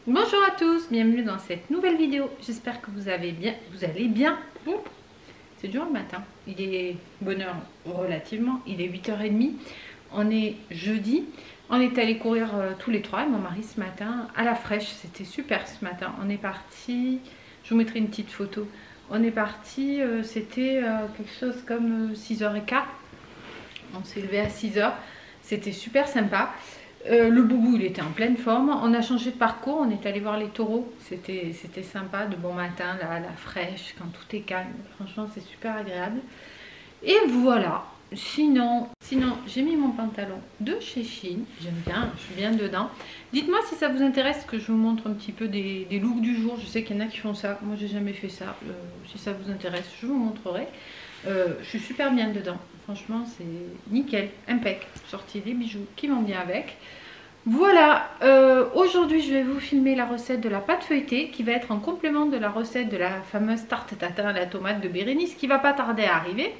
Bonjour à tous, bienvenue dans cette nouvelle vidéo. J'espère que vous allez bien. C'est dur le matin, il est bonne heure relativement, il est 8h30. On est jeudi, on est allé courir tous les trois, mon mari ce matin, à la fraîche. C'était super ce matin. On est parti, je vous mettrai une petite photo. On est parti, c'était quelque chose comme 6h15. On s'est levé à 6h, c'était super sympa. Le boubou il était en pleine forme. On a changé de parcours, on est allé voir les taureaux. C'était sympa, de bon matin, là, la fraîche, quand tout est calme. Franchement, c'est super agréable. Et voilà. Sinon j'ai mis mon pantalon de chez Shein. J'aime bien, je suis bien dedans. Dites-moi si ça vous intéresse que je vous montre un petit peu des looks du jour. Je sais qu'il y en a qui font ça. Moi, j'ai jamais fait ça. Si ça vous intéresse, je vous montrerai. Je suis super bien dedans. Franchement, c'est nickel, impec. Sorti des bijoux qui vont bien avec. Voilà, aujourd'hui je vais vous filmer la recette de la pâte feuilletée qui va être en complément de la recette de la fameuse tarte tatin à la tomate de Bérénice qui va pas tarder à arriver.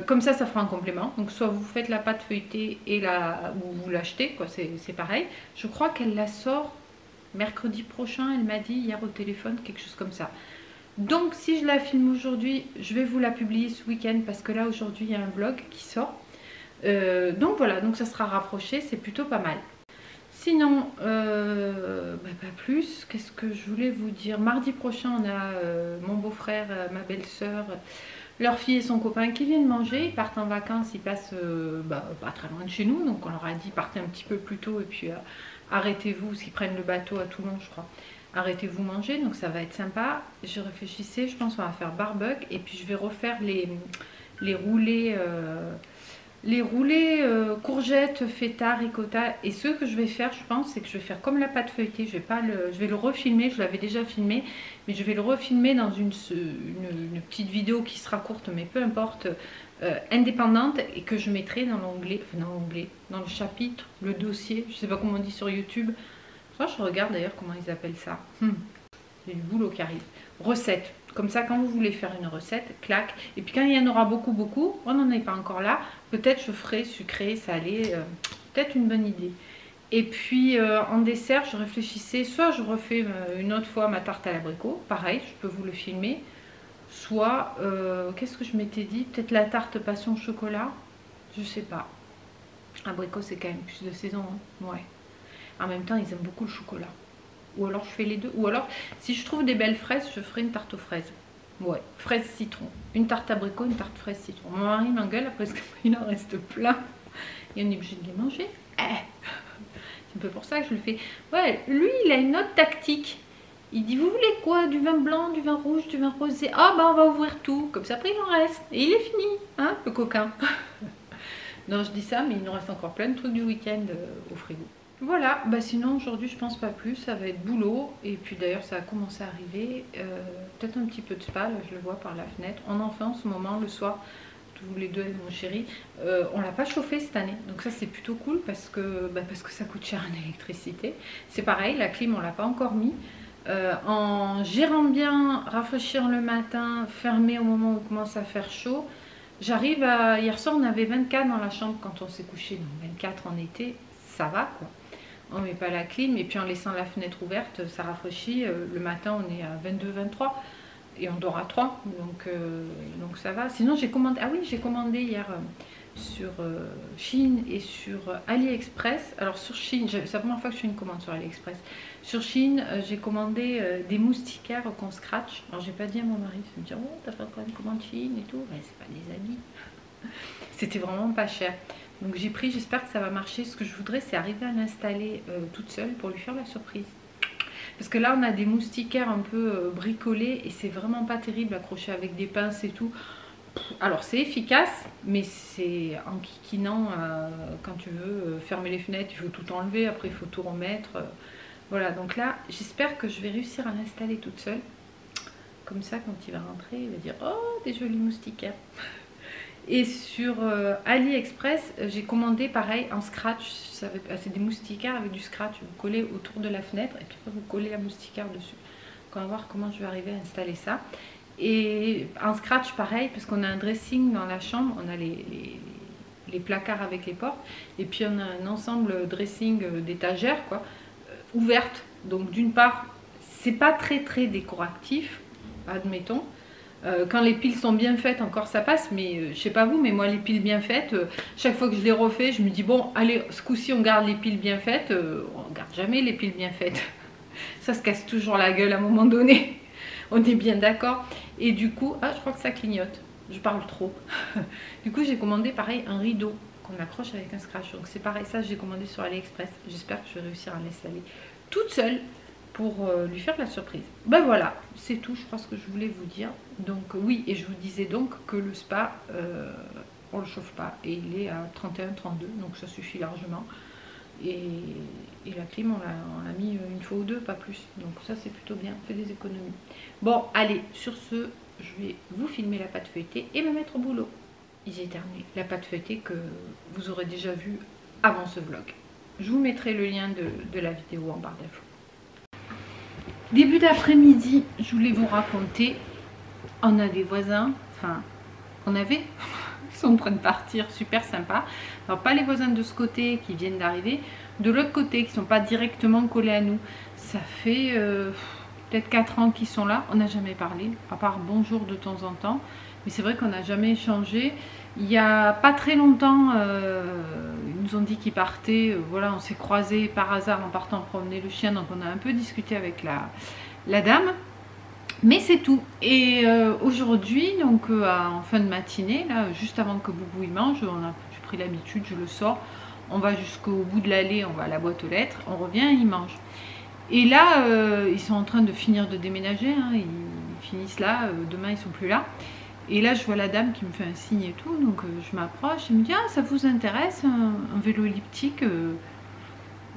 Comme ça fera un complément. Donc soit vous faites la pâte feuilletée et ou vous l'achetez, quoi, c'est pareil. Je crois qu'elle la sort mercredi prochain, elle m'a dit hier au téléphone, quelque chose comme ça. Donc si je la filme aujourd'hui, je vais vous la publier ce week-end parce que là aujourd'hui il y a un vlog qui sort. Donc voilà, donc ça sera rapproché, c'est plutôt pas mal. Sinon, pas plus, qu'est-ce que je voulais vous dire? Mardi prochain, on a mon beau-frère, ma belle-sœur, leur fille et son copain qui viennent manger. Ils partent en vacances, ils passent pas très loin de chez nous. Donc on leur a dit partez un petit peu plus tôt et puis arrêtez-vous, s'ils prennent le bateau à Toulon je crois. Arrêtez-vous manger, donc ça va être sympa. Je réfléchissais, je pense qu'on va faire barbecue et puis je vais refaire les roulés... Les roulés courgettes, feta, ricotta. Et ce que je vais faire, je pense, c'est que je vais faire comme la pâte feuilletée. Je vais le refilmer, je l'avais déjà filmé, mais je vais le refilmer dans une petite vidéo qui sera courte, mais peu importe, indépendante, et que je mettrai dans l'onglet, dans le chapitre, le dossier, je sais pas comment on dit sur YouTube. Je regarde d'ailleurs comment ils appellent ça. C'est du boulot qui arrive. Recette. Comme ça, quand vous voulez faire une recette, clac. Et puis quand il y en aura beaucoup, on n'en est pas encore là. Peut-être je ferai sucré, salé. Peut-être une bonne idée. Et puis en dessert, je réfléchissais. Soit je refais une autre fois ma tarte à l'abricot. Pareil, je peux vous le filmer. Soit, qu'est-ce que je m'étais dit? Peut-être la tarte passion chocolat. Je sais pas. Abricot, c'est quand même plus de saison. Hein. Ouais. En même temps, ils aiment beaucoup le chocolat. Ou alors je fais les deux. Ou alors, si je trouve des belles fraises, je ferai une tarte aux fraises. Ouais, fraises citron. Une tarte abricot, une tarte fraise citron. Mon mari m'engueule parce qu'il en reste plein. Et on est obligé de les manger. C'est un peu pour ça que je le fais. Ouais, lui, il a une autre tactique. Il dit, vous voulez quoi? Du vin blanc, du vin rouge, du vin rosé? Ah bah on va ouvrir tout. Comme ça, après il en reste. Et il est fini, hein, le coquin. Non, je dis ça, mais il nous reste encore plein de trucs du week-end au frigo. Voilà, bah sinon aujourd'hui je pense pas plus, ça va être boulot. Et puis d'ailleurs ça a commencé à arriver, peut-être un petit peu de spa, là je le vois par la fenêtre. On en fait en ce moment le soir, tous les deux avec mon chéri. On l'a pas chauffé cette année, donc ça c'est plutôt cool parce que ça coûte cher en électricité. C'est pareil, la clim on l'a pas encore mis. En gérant bien, rafraîchir le matin, fermer au moment où il commence à faire chaud. J'arrive à... Hier soir on avait 24 dans la chambre quand on s'est couché, donc 24 en été, ça va quoi. On met pas la clim et puis en laissant la fenêtre ouverte ça rafraîchit. Le matin on est à 22-23 et on dort à 3 donc ça va. Sinon j'ai commandé, j'ai commandé hier sur Shein et sur AliExpress. Alors sur Shein, c'est la première fois que je fais une commande sur AliExpress. Sur Shein j'ai commandé des moustiquaires qu'on scratch. Alors j'ai pas dit à mon mari, il me dit oh t'as fait encore une commande Shein et tout. Mais c'est pas des habits. C'était vraiment pas cher. Donc j'ai pris, j'espère que ça va marcher. Ce que je voudrais c'est arriver à l'installer toute seule pour lui faire la surprise. Parce que là on a des moustiquaires un peu bricolés et c'est vraiment pas terrible accroché avec des pinces et tout. Alors c'est efficace mais c'est en kikinant quand tu veux fermer les fenêtres, il faut tout enlever, après il faut tout remettre. Voilà, donc là j'espère que je vais réussir à l'installer toute seule. Comme ça quand il va rentrer il va dire oh des jolis moustiquaires. Et sur AliExpress, j'ai commandé pareil en scratch. C'est des moustiquaires avec du scratch. Vous collez autour de la fenêtre et puis après vous collez la moustiquaire dessus. Donc on va voir comment je vais arriver à installer ça. Et en scratch pareil, parce qu'on a un dressing dans la chambre, on a les placards avec les portes, et puis on a un ensemble dressing d'étagères quoi, ouvertes. Donc d'une part, c'est pas très décoratif, admettons. Quand les piles sont bien faites, encore ça passe, mais je sais pas vous, mais moi les piles bien faites, chaque fois que je les refais, je me dis bon, allez, ce coup-ci on garde les piles bien faites, on garde jamais les piles bien faites. Ça se casse toujours la gueule à un moment donné, on est bien d'accord. Et du coup, ah je crois que ça clignote, je parle trop. Du coup j'ai commandé pareil un rideau qu'on accroche avec un scratch, donc c'est pareil, ça j'ai commandé sur AliExpress, j'espère que je vais réussir à l'installer toute seule pour lui faire la surprise. Ben voilà, c'est tout, je crois ce que je voulais vous dire. Donc oui, et je vous disais donc que le spa, on le chauffe pas, et il est à 31-32, donc ça suffit largement. Et la clim, on l'a mis une fois ou deux, pas plus. Donc ça c'est plutôt bien, on fait des économies. Bon, allez, sur ce, je vais vous filmer la pâte feuilletée et me mettre au boulot. J'ai éternué. La pâte feuilletée que vous aurez déjà vue avant ce vlog. Je vous mettrai le lien de la vidéo en barre d'infos. Début d'après-midi, je voulais vous raconter, on a des voisins, enfin, on avait, ils sont en train de partir, super sympa. Alors pas les voisins de ce côté qui viennent d'arriver, de l'autre côté qui ne sont pas directement collés à nous. Ça fait peut-être 4 ans qu'ils sont là, on n'a jamais parlé, à part bonjour de temps en temps. Mais c'est vrai qu'on n'a jamais échangé. Il n'y a pas très longtemps, ils nous ont dit qu'ils partaient. Voilà, on s'est croisés par hasard en partant promener le chien. Donc on a un peu discuté avec la dame. Mais c'est tout. Et aujourd'hui, donc en fin de matinée, là, juste avant que Boubou il mange, j'ai pris l'habitude, je le sors. On va jusqu'au bout de l'allée, on va à la boîte aux lettres. On revient, il mange. Et là, ils sont en train de finir de déménager. Hein, ils finissent là. Demain, ils sont plus là. Et là, je vois la dame qui me fait un signe et tout, donc je m'approche, elle me dit « Ah, ça vous intéresse, un vélo elliptique ?»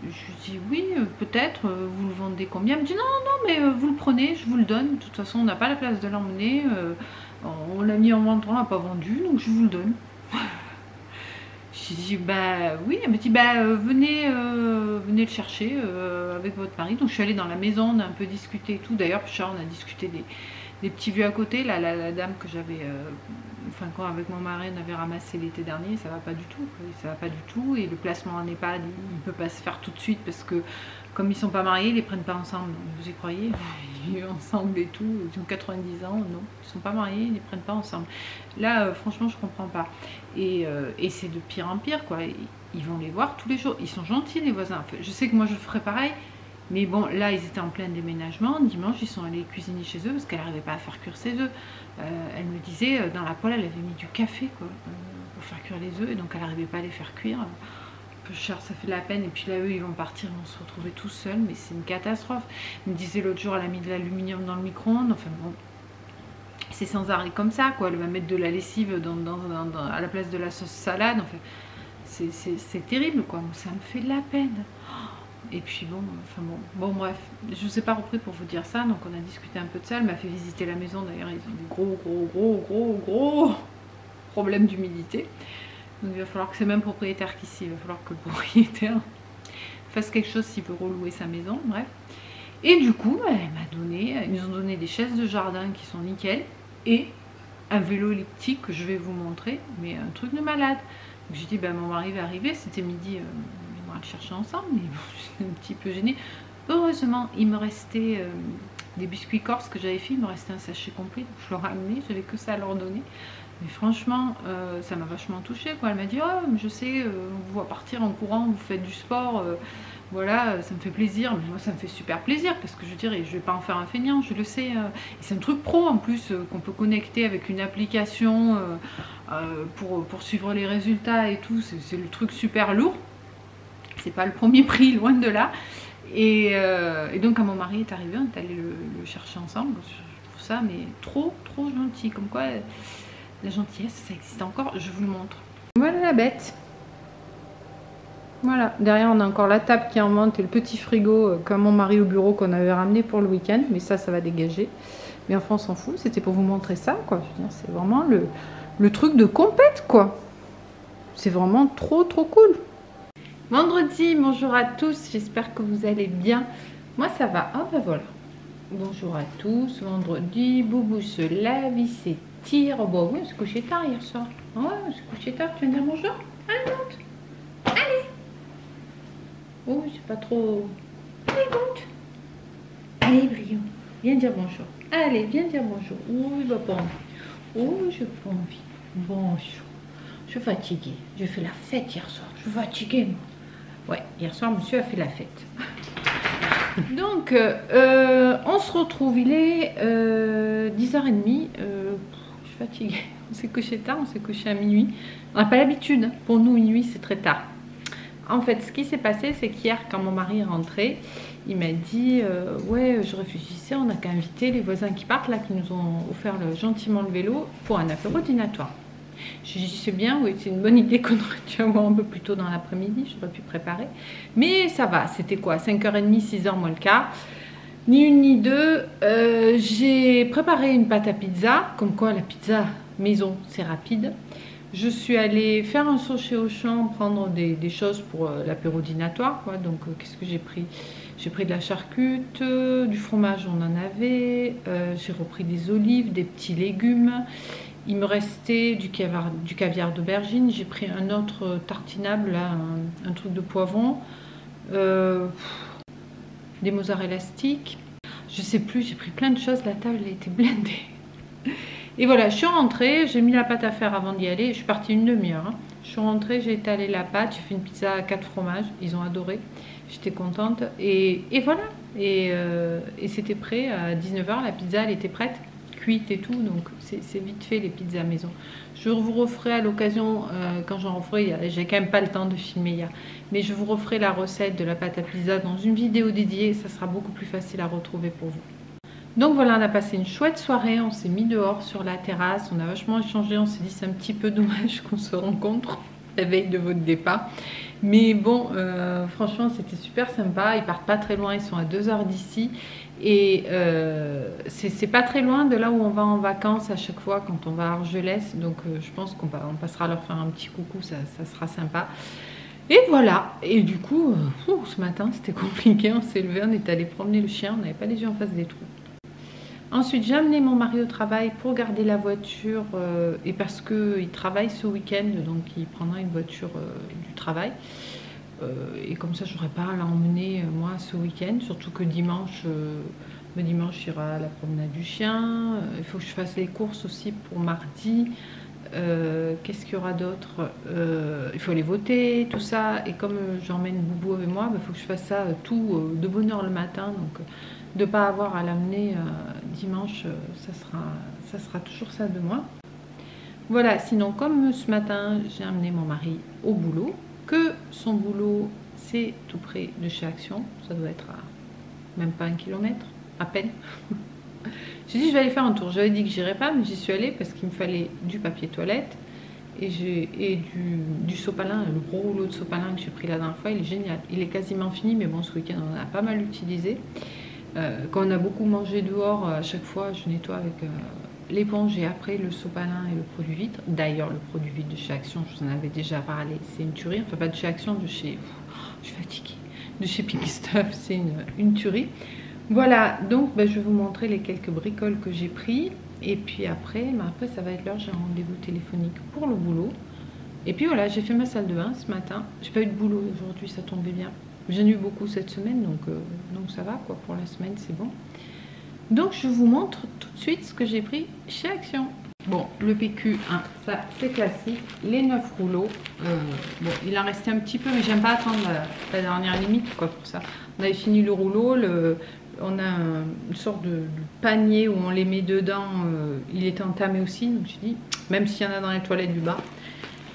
Je dis « Oui, peut-être, vous le vendez combien ?» Elle me dit « Non, non, mais vous le prenez, je vous le donne. De toute façon, on n'a pas la place de l'emmener, on l'a mis en vente, on l'a pas vendu, donc je vous le donne. » Je dis « Bah oui. » Elle me dit « Bah venez le chercher avec votre mari. » Donc je suis allée dans la maison, on a un peu discuté et tout. D'ailleurs, on a discuté des petits vieux à côté, là, la dame que j'avais, enfin quand avec mon mari on avait ramassé l'été dernier, ça va pas du tout, quoi. Ça va pas du tout, et le placement en EHPAD, il peut pas se faire tout de suite parce que comme ils sont pas mariés, ils les prennent pas ensemble. Vous y croyez? Ils vivent ensemble et tout, ils ont 90 ans, non, ils sont pas mariés, ils les prennent pas ensemble. Là, franchement, je comprends pas. Et c'est de pire en pire, quoi. Ils vont les voir tous les jours, ils sont gentils les voisins. Enfin, je sais que moi je ferais pareil. Mais bon, là, ils étaient en plein déménagement. Dimanche, ils sont allés cuisiner chez eux parce qu'elle n'arrivait pas à faire cuire ses œufs. Elle me disait, dans la poêle, elle avait mis du café quoi, pour faire cuire les œufs. Et donc, elle n'arrivait pas à les faire cuire. Un peu cher, ça fait de la peine. Et puis là, eux, ils vont partir, ils vont se retrouver tout seuls. Mais c'est une catastrophe. Elle me disait l'autre jour, elle a mis de l'aluminium dans le micro-ondes. Enfin bon, c'est sans arrêt comme ça, quoi. Elle va mettre de la lessive à la place de la sauce salade. Enfin, c'est terrible, quoi. Ça me fait de la peine. Et puis bon, enfin bon, bref, je ne vous ai pas repris pour vous dire ça, donc on a discuté un peu de ça, elle m'a fait visiter la maison, d'ailleurs ils ont des gros problèmes d'humidité. Donc il va falloir que c'est le même propriétaire qu'ici, il va falloir que le propriétaire fasse quelque chose s'il veut relouer sa maison, bref. Et du coup, ils nous ont donné des chaises de jardin qui sont nickel, et un vélo elliptique que je vais vous montrer, mais un truc de malade. Donc j'ai dit, mon mari va arriver, c'était midi, on va le chercher ensemble, mais j'étais un petit peu gênée. Heureusement, il me restait des biscuits corses que j'avais fait, il me restait un sachet complet, donc je leur ai amené, j'avais que ça à leur donner. Mais franchement, ça m'a vachement touchée, quoi. Elle m'a dit, oh, je sais, on vous voit partir en courant, vous faites du sport, voilà, ça me fait plaisir. Mais moi, ça me fait super plaisir, parce que je dirais, je vais pas en faire un feignant, je le sais. Et c'est un truc pro, en plus, qu'on peut connecter avec une application pour suivre les résultats et tout. C'est le truc super lourd. C'est pas le premier prix, loin de là. Et donc quand mon mari est arrivé, on est allé le chercher ensemble. Je trouve ça mais trop gentil. Comme quoi la gentillesse ça existe encore, je vous le montre. Voilà la bête. Voilà, derrière on a encore la table qui est en vente et le petit frigo comme mon mari au bureau qu'on avait ramené pour le week-end. Mais ça va dégager. Mais enfin on s'en fout, c'était pour vous montrer ça, quoi. Je veux dire, c'est vraiment le truc de compète, quoi. C'est vraiment trop cool. Vendredi, bonjour à tous, j'espère que vous allez bien. Moi ça va, ah ben voilà, Bonjour à tous, vendredi, Boubou se lave, il s'étire. Oh bah oui, on s'est couché tard hier soir. Ouais, on s'est couché tard, tu viens dire bonjour? Allez, monte. Allez. Oh, c'est pas trop... Allez, monte. Allez, Brio, viens dire bonjour. Allez, viens dire bonjour. Oh, il va pas envie. Oh, j'ai pas envie. Bonjour. Je suis fatiguée. J'ai fait la fête hier soir. Je suis fatiguée, moi. Ouais, hier soir, monsieur a fait la fête. Donc, on se retrouve, il est 10h30, je suis fatiguée, on s'est couché tard, on s'est couché à minuit. On n'a pas l'habitude, pour nous minuit c'est très tard. En fait, ce qui s'est passé, c'est qu'hier, quand mon mari est rentré, il m'a dit ouais, je réfléchissais, on n'a qu'à inviter les voisins qui partent, là, qui nous ont offert gentiment le vélo pour un apéro dînatoire. Je dis c'est bien, oui, c'est une bonne idée qu'on aurait dû avoir un peu plus tôt dans l'après-midi, j'aurais pu préparer. Mais ça va, c'était quoi, 5h30, 6h moins le quart. Ni une ni deux, j'ai préparé une pâte à pizza, comme quoi la pizza maison c'est rapide. Je suis allée faire un saut chez Auchan, prendre des choses pour l'apéro dînatoire. Donc qu'est-ce que j'ai pris? J'ai pris de la charcute, du fromage on en avait, j'ai repris des olives, des petits légumes. Il me restait du caviar d'aubergine. J'ai pris un autre tartinable, là, un truc de poivron. Des mozzarella sticks. Je sais plus, j'ai pris plein de choses. La table a été blindée. Et voilà, je suis rentrée. J'ai mis la pâte à faire avant d'y aller. Je suis partie une demi-heure. Hein. Je suis rentrée, j'ai étalé la pâte. J'ai fait une pizza à 4 fromages. Ils ont adoré. J'étais contente. Et voilà. Et c'était prêt à 19h. La pizza, elle était prête. Cuite et tout, donc c'est vite fait les pizzas maison. Je vous referai à l'occasion, quand j'en referai, j'ai quand même pas le temps de filmer hier, mais je vous referai la recette de la pâte à pizza dans une vidéo dédiée, ça sera beaucoup plus facile à retrouver pour vous. Donc voilà, on a passé une chouette soirée, on s'est mis dehors sur la terrasse, on a vachement échangé, on s'est dit c'est un petit peu dommage qu'on se rencontre la veille de votre départ. Mais bon, franchement, c'était super sympa. Ils partent pas très loin, ils sont à 2h d'ici. Et c'est pas très loin de là où on va en vacances à chaque fois quand on va à Argelès. Donc je pense qu'on passera leur faire un petit coucou, ça sera sympa. Et voilà. Et du coup, ce matin, c'était compliqué. On s'est levé, on est allé promener le chien. On n'avait pas les yeux en face des trous. Ensuite, j'ai amené mon mari au travail pour garder la voiture et parce qu'il travaille ce week-end, donc il prendra une voiture du travail. Et comme ça, je n'aurai pas à l'emmener moi ce week-end, surtout que dimanche, le dimanche, j'irai à la promenade du chien. Il faut que je fasse les courses aussi pour mardi. Qu'est-ce qu'il y aura d'autre? Il faut aller voter, tout ça. Et comme j'emmène Boubou avec moi, il faut que je fasse ça tout de bonne heure le matin. Donc, de ne pas avoir à l'amener dimanche, ça sera toujours ça de moi. Voilà, sinon comme ce matin, j'ai amené mon mari au boulot, que son boulot, c'est tout près de chez Action. Ça doit être à même pas 1 kilomètre, à peine. J'ai dit je vais aller faire un tour. J'avais dit que j'irais pas, mais j'y suis allée parce qu'il me fallait du papier toilette et du sopalin, le gros rouleau de sopalin que j'ai pris la dernière fois. Il est génial. Il est quasiment fini, mais bon, ce week-end, on en a pas mal utilisé. Quand on a beaucoup mangé dehors, à chaque fois, je nettoie avec l'éponge et après le sopalin et le produit vitre. D'ailleurs, le produit vitre de chez Action, je vous en avais déjà parlé, c'est une tuerie. Enfin, pas de chez Action, de chez... je suis fatiguée. De chez Pink Stuff, c'est une tuerie. Voilà, donc je vais vous montrer les quelques bricoles que j'ai pris. Et puis après, ça va être l'heure, j'ai un rendez-vous téléphonique pour le boulot. Et puis voilà, j'ai fait ma salle de bain ce matin. J'ai pas eu de boulot aujourd'hui, ça tombait bien. J'en ai eu beaucoup cette semaine, donc ça va quoi, pour la semaine c'est bon. Donc je vous montre tout de suite ce que j'ai pris chez Action. Bon, le PQ1, ça c'est classique, les 9 rouleaux. Bon, il en restait un petit peu, mais j'aime pas attendre la dernière limite quoi pour ça. On avait fini le rouleau, on a une sorte de panier où on les met dedans, il était entamé aussi, donc j'ai dit, même s'il y en a dans les toilettes du bas,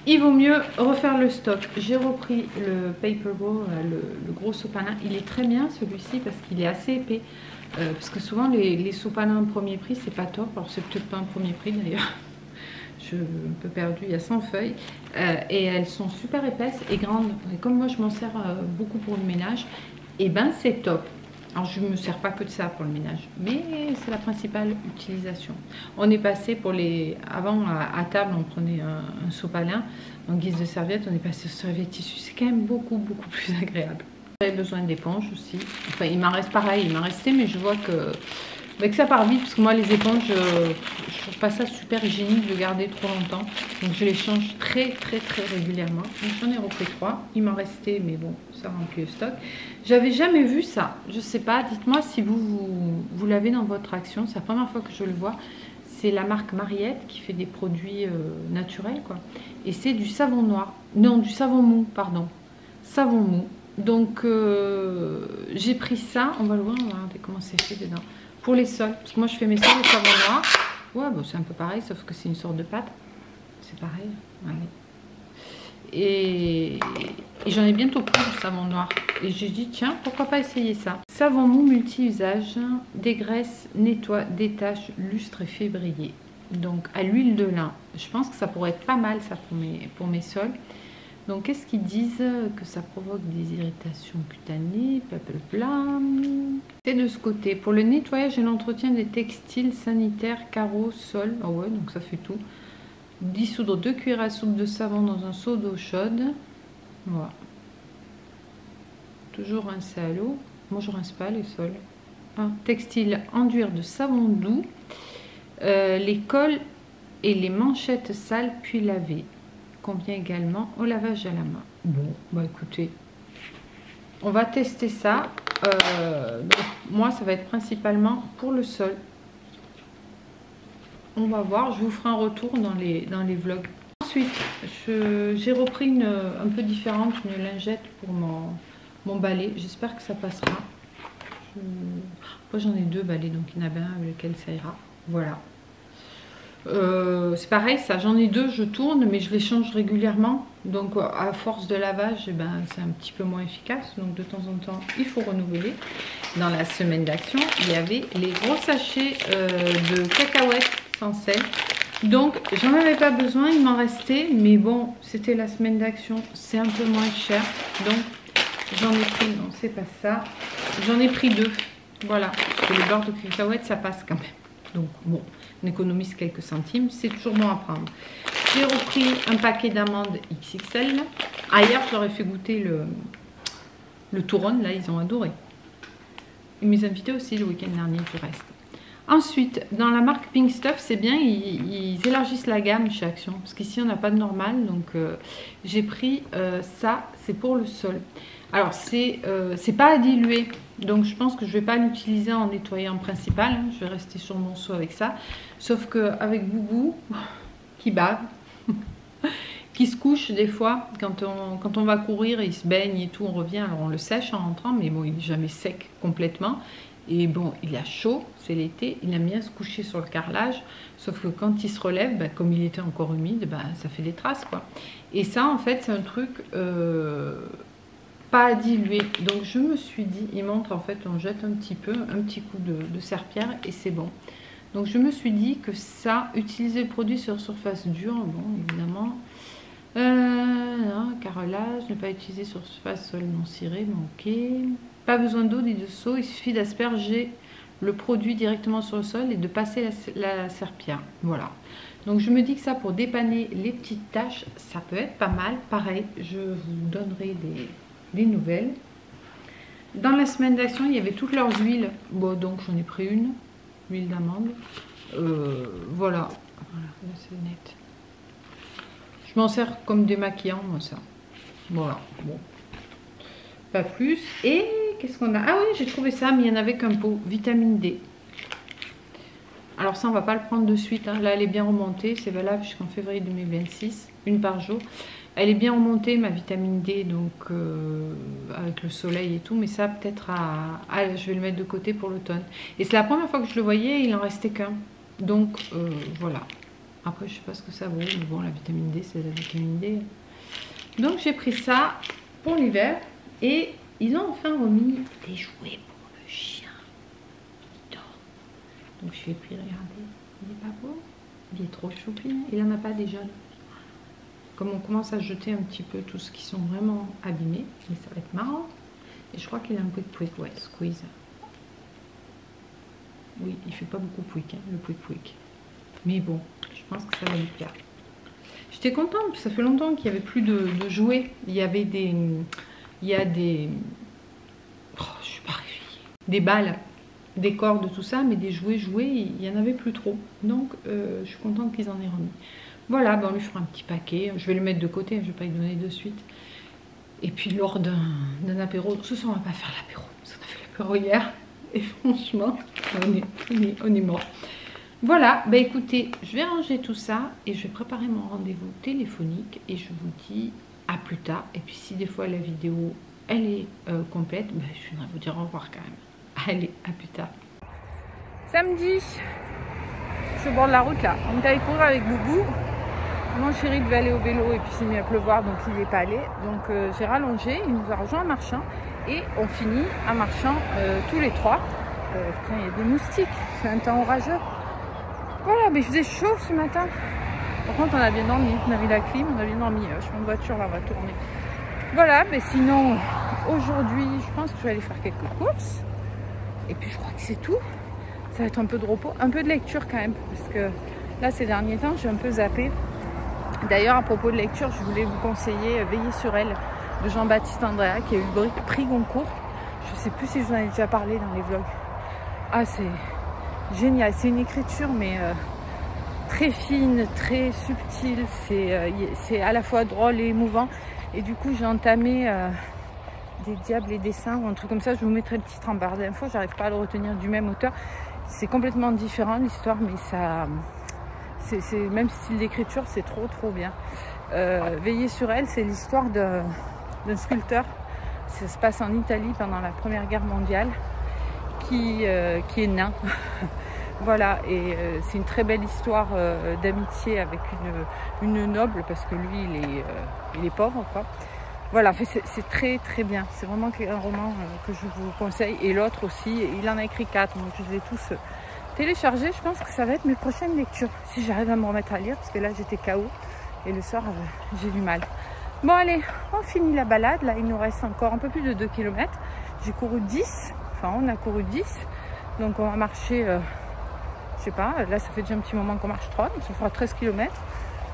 il vaut mieux refaire le stock. J'ai repris le paper bowl, le gros sopalin. Il est très bien celui-ci parce qu'il est assez épais. Parce que souvent les sopalins premier prix c'est pas top. Alors c'est peut-être pas un premier prix d'ailleurs. Je suis un peu perdue, il y a 100 feuilles. Et elles sont super épaisses et grandes. Et comme moi je m'en sers beaucoup pour le ménage, et ben c'est top. Alors je ne me sers pas que de ça pour le ménage, mais c'est la principale utilisation. On est passé pour les... Avant à table on prenait un sopalin en guise de serviette, on est passé au serviette tissu, c'est quand même beaucoup plus agréable. J'avais besoin d'éponges aussi. Enfin, il m'en reste pareil, il m'en restait, mais je vois que, que ça part vite. Parce que moi, les éponges, je trouve pas ça super hygiénique de garder trop longtemps. Donc, je les change très régulièrement. Donc, j'en ai repris 3. Il m'en restait, mais bon, ça remplit le stock. J'avais jamais vu ça. Je sais pas, dites-moi si vous l'avez dans votre action. C'est la première fois que je le vois. C'est la marque Mariette qui fait des produits naturels, quoi. Et c'est du savon noir. Non, du savon mou, pardon. Savon mou. Donc, j'ai pris ça. On va le voir, on va regarder comment c'est fait dedans. Pour les sols. Parce que moi, je fais mes sols au savon noir. Ouais, bon, c'est un peu pareil, sauf que c'est une sorte de pâte. C'est pareil. Allez. Et j'en ai bientôt plus du savon noir. Et j'ai dit, tiens, pourquoi pas essayer ça. Savon mou multi-usage. Dégraisse, nettoie, détache, lustre et fait briller. Donc, à l'huile de lin. Je pense que ça pourrait être pas mal, ça, pour mes sols. Donc, qu'est-ce qu'ils disent? Que ça provoque des irritations cutanées, blablabla. C'est de ce côté. Pour le nettoyage et l'entretien des textiles sanitaires, carreaux, sol. Ah ouais, donc ça fait tout. Dissoudre 2 cuillères à soupe de savon dans un seau d'eau chaude. Voilà. Toujours rincer à l'eau. Moi, je rince pas les sols. Ah, textile, enduire de savon doux. Les cols et les manchettes sales, puis laver. Convient également au lavage à la main. Bon, bah écoutez, on va tester ça. Donc, moi, ça va être principalement pour le sol. On va voir, je vous ferai un retour dans les vlogs. Ensuite, j'ai repris un peu différente, une lingette pour mon balai. J'espère que ça passera. Moi, j'en ai 2 balais, donc il y en a bien avec lequel ça ira. Voilà. C'est pareil, ça, j'en ai 2, je tourne, mais je les change régulièrement. Donc, à force de lavage, eh ben, c'est un petit peu moins efficace. Donc, de temps en temps, il faut renouveler. Dans la semaine d'action, il y avait les gros sachets de cacahuètes sans sel. Donc, j'en avais pas besoin, il m'en restait. Mais bon, c'était la semaine d'action, c'est un peu moins cher. Donc, j'en ai pris, non, c'est pas ça. J'en ai pris 2. Voilà, parce que le beurre de cacahuètes, ça passe quand même. Donc, bon, on économise quelques centimes. C'est toujours bon à prendre. J'ai repris un paquet d'amandes XXL. Hier, je leur ai fait goûter le touron. Là, ils ont adoré. Et mes invités aussi le week-end dernier, du reste. Ensuite, dans la marque Pink Stuff, c'est bien, ils élargissent la gamme chez Action. Parce qu'ici, on n'a pas de normal. Donc, j'ai pris ça. C'est pour le sol. Alors, c'est pas à diluer. Donc, je pense que je ne vais pas l'utiliser en nettoyant principal. Hein. Je vais rester sur mon seau avec ça. Sauf qu'avec Boubou, qui bave, qui se couche des fois, quand on va courir, il se baigne et tout, on revient. Alors, on le sèche en rentrant, mais bon, il n'est jamais sec complètement. Et bon, il a chaud, c'est l'été, il aime bien se coucher sur le carrelage. Sauf que quand il se relève, bah, comme il était encore humide, bah, ça fait des traces, quoi. Et ça, en fait, c'est un truc... pas à diluer. Donc je me suis dit, il montre en fait, on jette un petit peu, un petit coup de serpillère et c'est bon. Donc je me suis dit que ça, utiliser le produit sur surface dure, bon évidemment, non, carrelage, ne pas utiliser sur surface sol non cirée, bon, ok. Pas besoin d'eau ni de seau, il suffit d'asperger le produit directement sur le sol et de passer la serpillère. Voilà. Donc je me dis que ça, pour dépanner les petites taches, ça peut être pas mal. Pareil, je vous donnerai des nouvelles. Dans la semaine d'action, il y avait toutes leurs huiles. Bon, donc j'en ai pris une, huile d'amande. Voilà. Voilà, là c'est net. Je m'en sers comme démaquillant, moi, ça. Voilà, bon. Pas plus. Et qu'est-ce qu'on a? Ah oui, j'ai trouvé ça, mais il n'y en avait qu'un pot. Vitamine D. Alors ça, on va pas le prendre de suite. Hein. Là, elle est bien remontée. C'est valable jusqu'en février 2026. Une par jour. Elle est bien remontée, ma vitamine D, donc avec le soleil et tout. Mais ça, peut-être je vais le mettre de côté pour l'automne. Et c'est la première fois que je le voyais, il en restait qu'un. Donc, voilà. Après, je sais pas ce que ça vaut. Mais bon, la vitamine D, c'est la vitamine D. Donc, j'ai pris ça pour l'hiver. Et ils ont enfin remis des jouets pour le chien. Il dort. Donc, je lui ai pris, regardez. Il est pas beau? Il est trop choupi. Il n'en a pas des jeunes. Comme on commence à jeter un petit peu tout ce qui sont vraiment abîmés, mais ça va être marrant. Et je crois qu'il a un pouic pouic, ouais, squeeze. Oui, il fait pas beaucoup pouic, hein, le pouic pouic. Mais bon, je pense que ça va lui plaire. J'étais contente, ça fait longtemps qu'il n'y avait plus de jouets. Il y a des des balles, des cordes, tout ça, mais des jouets, il n'y en avait plus trop. Donc, je suis contente qu'ils en aient remis. Voilà, ben, on lui fera un petit paquet. Je vais le mettre de côté, je ne vais pas lui donner de suite. Et puis, lors d'un apéro, ce soir, on ne va pas faire l'apéro, parce qu'on a fait l'apéro hier. Et franchement, on est mort. Voilà, bah écoutez, je vais ranger tout ça et je vais préparer mon rendez-vous téléphonique et je vous dis à plus tard. Et puis si des fois la vidéo elle est complète, bah, je viendrai vous dire au revoir quand même. Allez, à plus tard. Samedi, je suis au bord de la route là. On est allé courir avec Boubou. Mon chéri devait aller au vélo et puis il s'est mis à pleuvoir donc il n'y est pas allé. Donc j'ai rallongé, il nous a rejoint en marchant et on finit en marchant tous les trois. Putain, il y a des moustiques, c'est un temps orageux. Voilà, mais il faisait chaud ce matin. Par contre, on a bien dormi. On a mis la clim, on a bien dormi. Je suis en voiture, là, on va tourner. Voilà, mais sinon, aujourd'hui, je pense que je vais aller faire quelques courses. Et puis, je crois que c'est tout. Ça va être un peu de repos, un peu de lecture quand même. Parce que là, ces derniers temps, j'ai un peu zappé. D'ailleurs, à propos de lecture, je voulais vous conseiller Veiller sur elle de Jean-Baptiste Andréa, qui a eu le prix Goncourt. Je ne sais plus si je vous en ai déjà parlé dans les vlogs. Ah, c'est génial, c'est une écriture mais très fine, très subtile, c'est à la fois drôle et émouvant et du coup j'ai entamé des diables et des saints ou un truc comme ça, je vous mettrai le titre en barre d'infos, j'arrive pas à le retenir du même auteur, c'est complètement différent l'histoire mais ça c'est même style d'écriture, c'est trop bien. Veiller sur elle, c'est l'histoire d'un sculpteur, ça se passe en Italie pendant la Première Guerre mondiale qui est nain. Voilà, et c'est une très belle histoire d'amitié avec une noble, parce que lui, il est pauvre, quoi. Voilà, c'est très bien. C'est vraiment un roman que je vous conseille. Et l'autre aussi, il en a écrit 4, donc je les ai tous téléchargés. Je pense que ça va être mes prochaines lectures, si j'arrive à me remettre à lire, parce que là, j'étais KO, et le soir, j'ai du mal. Bon, allez, on finit la balade. Là, il nous reste encore un peu plus de 2 km. J'ai couru 10. Enfin, on a couru 10, donc on va marcher, je sais pas, là ça fait déjà un petit moment qu'on marche 3, donc ça fera 13 km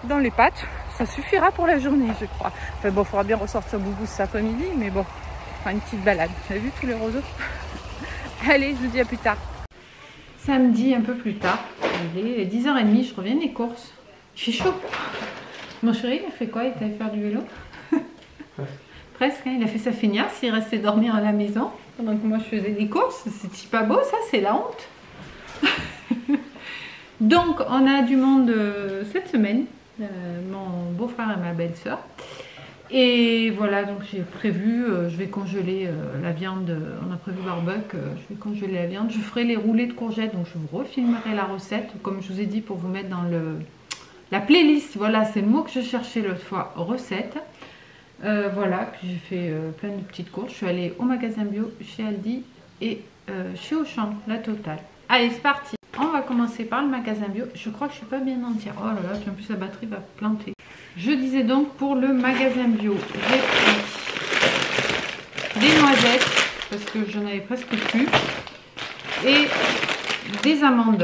dans les pattes, ça suffira pour la journée je crois. Enfin bon, il faudra bien ressortir Boubou cet après-midi, mais bon, enfin, une petite balade. Vous avez vu tous les roseaux? Allez, je vous dis à plus tard. Samedi, un peu plus tard, il est 10h30, je reviens des courses. Il fait chaud. Mon chéri, il a fait quoi? Il est allé faire du vélo? Presque, hein, il a fait sa feignasse, il restait dormir à la maison pendant que moi je faisais des courses. C'est pas beau ça, c'est la honte. Donc on a du monde cette semaine, mon beau-frère et ma belle-sœur. Et voilà, donc j'ai prévu, je vais congeler la viande, on a prévu barbecue, je vais congeler la viande. Je ferai les roulés de courgettes, donc je vous refilmerai la recette, comme je vous ai dit, pour vous mettre dans la playlist. Voilà, c'est le mot que je cherchais l'autre fois, recette. Voilà, puis j'ai fait plein de petites courses. Je suis allée au magasin bio, chez Aldi et chez Auchan, la totale. Allez, c'est parti. On va commencer par le magasin bio. Je crois que je suis pas bien entière. Oh là là, puis en plus la batterie va planter. Je disais donc pour le magasin bio, j'ai pris des noisettes parce que j'en avais presque plus et des amandes.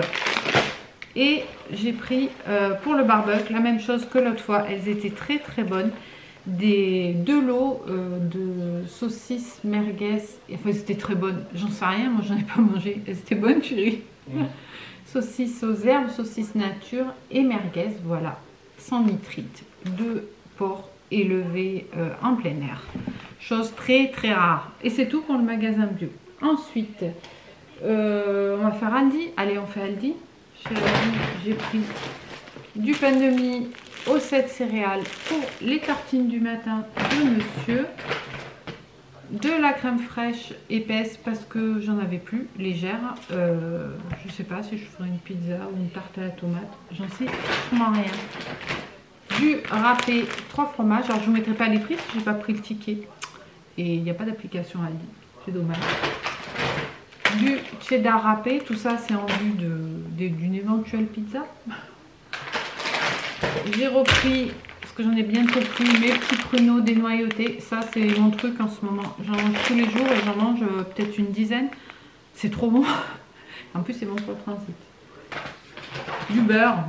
Et j'ai pris pour le barbecue la même chose que l'autre fois. Elles étaient très bonnes. Deux lots de saucisses merguez. Enfin, c'était très bonne. J'en sais rien, moi j'en ai pas mangé. C'était bonne, chérie. Saucisses aux herbes, saucisses nature et merguez. Voilà, sans nitrite. 2 porcs élevés en plein air. Chose très rare. Et c'est tout pour le magasin bio. Ensuite, on va faire Aldi. Allez, on fait Aldi. Chez Aldi, j'ai pris du pain de mie aux 7 céréales pour les tartines du matin de monsieur, de la crème fraîche épaisse parce que j'en avais plus, légère, je sais pas si je ferai une pizza ou une tarte à la tomate, j'en sais vraiment rien. Du râpé 3 fromages, alors je vous mettrai pas les prix parce que j'ai pas pris le ticket et il n'y a pas d'application Aldi, c'est dommage. Du cheddar râpé, tout ça c'est en vue d'une éventuelle pizza. J'ai repris, parce que j'en ai bientôt plus, mes petits pruneaux dénoyautés. Ça, c'est mon truc en ce moment. J'en mange tous les jours et j'en mange peut-être une dizaine. C'est trop bon. En plus, c'est bon pour le transit. Du beurre,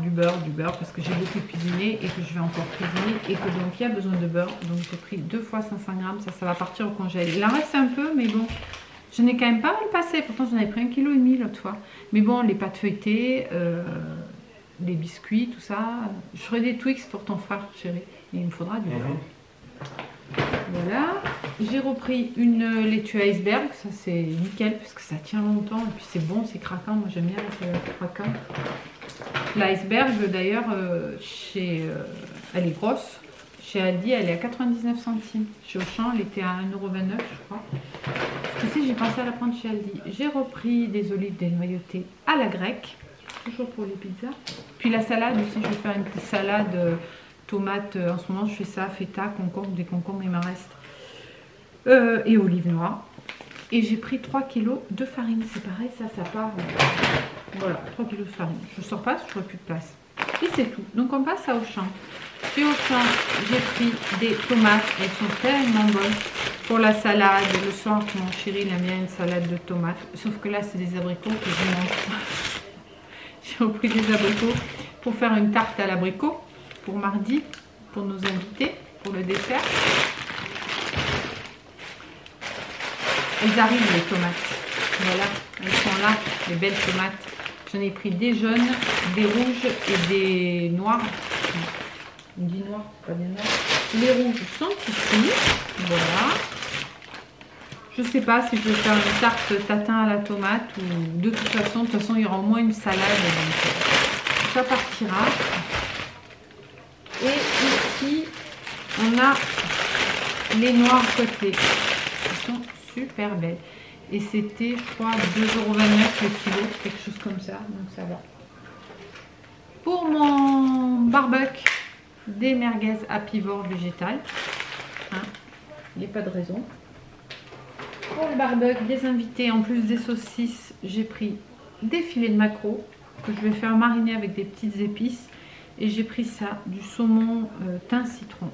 parce que j'ai beaucoup cuisiné et que je vais encore cuisiner et que donc il y a besoin de beurre. Donc j'ai pris 2 fois 500 grammes. Ça va partir au congèle. Il en reste un peu, mais bon, Je n'ai quand même pas mal passé, pourtant j'en avais pris 1,5 kg l'autre fois. Mais bon, les pâtes feuilletées, les biscuits, tout ça. Je ferai des Twix pour ton frère, chérie. Et il me faudra du beurre. Voilà. J'ai repris une laitue iceberg, ça c'est nickel parce que ça tient longtemps et puis c'est bon, c'est craquant. Moi j'aime bien la craquant. L'iceberg d'ailleurs, elle est grosse. Chez Aldi, elle est à 99 centimes. Chez Auchan, elle était à 1,29 € je crois. Tu sais, j'ai pensé à la prendre chez Aldi. J'ai repris des olives dénoyautées à la grecque, toujours pour les pizzas. Puis la salade aussi, je vais faire une petite salade tomate. En ce moment, je fais ça, feta, concombre, des concombres, il m'en reste. Et olives noires. Et j'ai pris 3 kg de farine. C'est pareil, ça part. Voilà, 3 kg de farine. Je ne sors pas, je n'aurai plus de place. Et c'est tout. Donc on passe à Auchan. Chez Auchan, j'ai pris des tomates. Elles sont tellement bonnes pour la salade. Le soir, mon chéri, il aime bien une salade de tomates. Sauf que là, c'est des abricots que je mange. J'ai repris des abricots pour faire une tarte à l'abricot pour mardi, pour nos invités, pour le dessert. Elles arrivent, les tomates. Voilà, elles sont là, les belles tomates. J'en ai pris des jaunes, des rouges et des noirs. On dit noir, pas des noirs. Les rouges sont ici. Voilà. Je ne sais pas si je vais faire une tarte tatin à la tomate ou de toute façon, il y aura au moins une salade. Donc ça partira. Et ici, on a les noirs côtelés. Ils sont super belles. Et c'était, je crois, 2,29 € le kilo, quelque chose comme ça. Donc ça va. Pour mon barbecue, des merguez apivores végétales. Hein, il n'y a pas de raison. Pour le barbecue, des invités, en plus des saucisses, j'ai pris des filets de maquereau que je vais faire mariner avec des petites épices. Et j'ai pris ça, du saumon thym citron.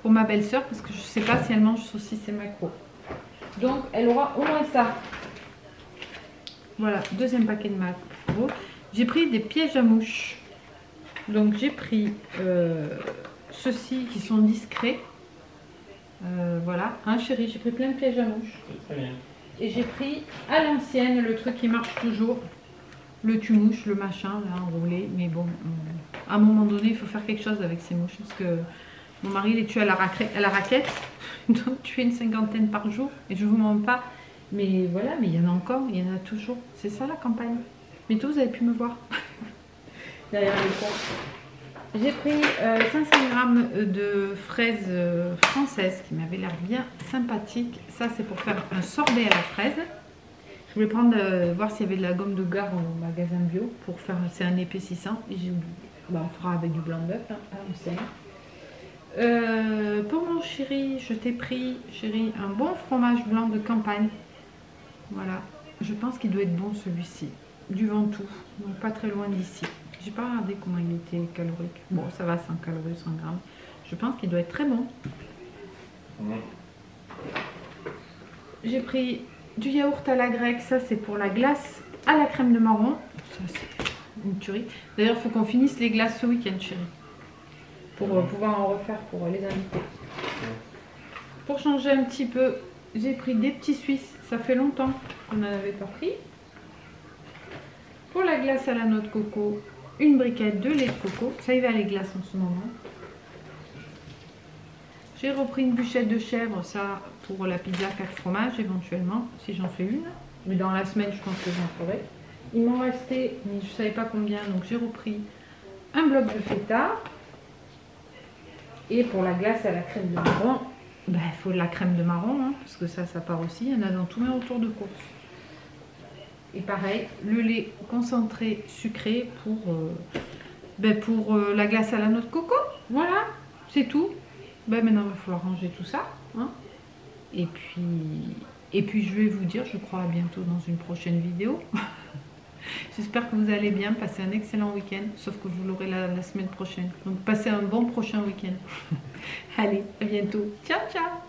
Pour ma belle-sœur, parce que je ne sais pas si elle mange saucisses et maquereau. Donc, elle aura au moins ça. Voilà, deuxième paquet de maquereau. J'ai pris des pièges à mouches. Donc, j'ai pris ceux-ci qui sont discrets. Voilà, hein chérie, j'ai pris plein de pièges à mouches. Très bien. Et j'ai pris à l'ancienne le truc qui marche toujours. Le tue-mouche, le machin, là, enroulé. Mais bon, à un moment donné, il faut faire quelque chose avec ces mouches. Parce que mon mari les tue à la raquette. Donc, tuer une 50aine par jour. Et je ne vous mens pas. Mais voilà, mais il y en a encore, il y en a toujours. C'est ça la campagne. Mais tous, vous avez pu me voir. Derrière les ponts. J'ai pris 500 g de fraises françaises qui m'avaient l'air bien sympathiques. Ça, c'est pour faire un sorbet à la fraise. Je voulais prendre, voir s'il y avait de la gomme de gare au magasin bio pour faire, c'est un épaississant. Et j'ai oublié. Bon, on fera avec du blanc d'œuf, hein, on sait. Pour mon chéri, je t'ai pris, chéri, un bon fromage blanc de campagne. Voilà, je pense qu'il doit être bon celui-ci. Du Ventoux, donc pas très loin d'ici. J'ai pas regardé comment il était calorique. Bon, ça va, 100 calories, 100 grammes. Je pense qu'il doit être très bon. J'ai pris du yaourt à la grecque. Ça, c'est pour la glace à la crème de marron. Ça, c'est une tuerie. D'ailleurs, il faut qu'on finisse les glaces ce week-end, chérie. Pour pouvoir en refaire pour les invités. Pour changer un petit peu, j'ai pris des petits Suisses. Ça fait longtemps qu'on n'en avait pas pris. Pour la glace à la noix de coco, une briquette de lait de coco. Ça y va les glaces en ce moment. J'ai repris une bûchette de chèvre, ça pour la pizza 4 fromages éventuellement, si j'en fais une. Mais dans la semaine, je pense que j'en ferai. Il m'en restait, mais je ne savais pas combien, donc j'ai repris un bloc de feta. Et pour la glace à la crème de marron, ben, il faut de la crème de marron, hein, parce que ça part aussi. Il y en a dans tous mes retours de course. Et pareil, le lait concentré sucré pour la glace à la noix de coco. Voilà, c'est tout. Ben, maintenant, il va falloir ranger tout ça. Hein. Et puis, je vais vous dire, je crois, à bientôt dans une prochaine vidéo. J'espère que vous allez bien, passer un excellent week-end, sauf que vous l'aurez la semaine prochaine. Donc, passez un bon prochain week-end. Allez, à bientôt. Ciao, ciao.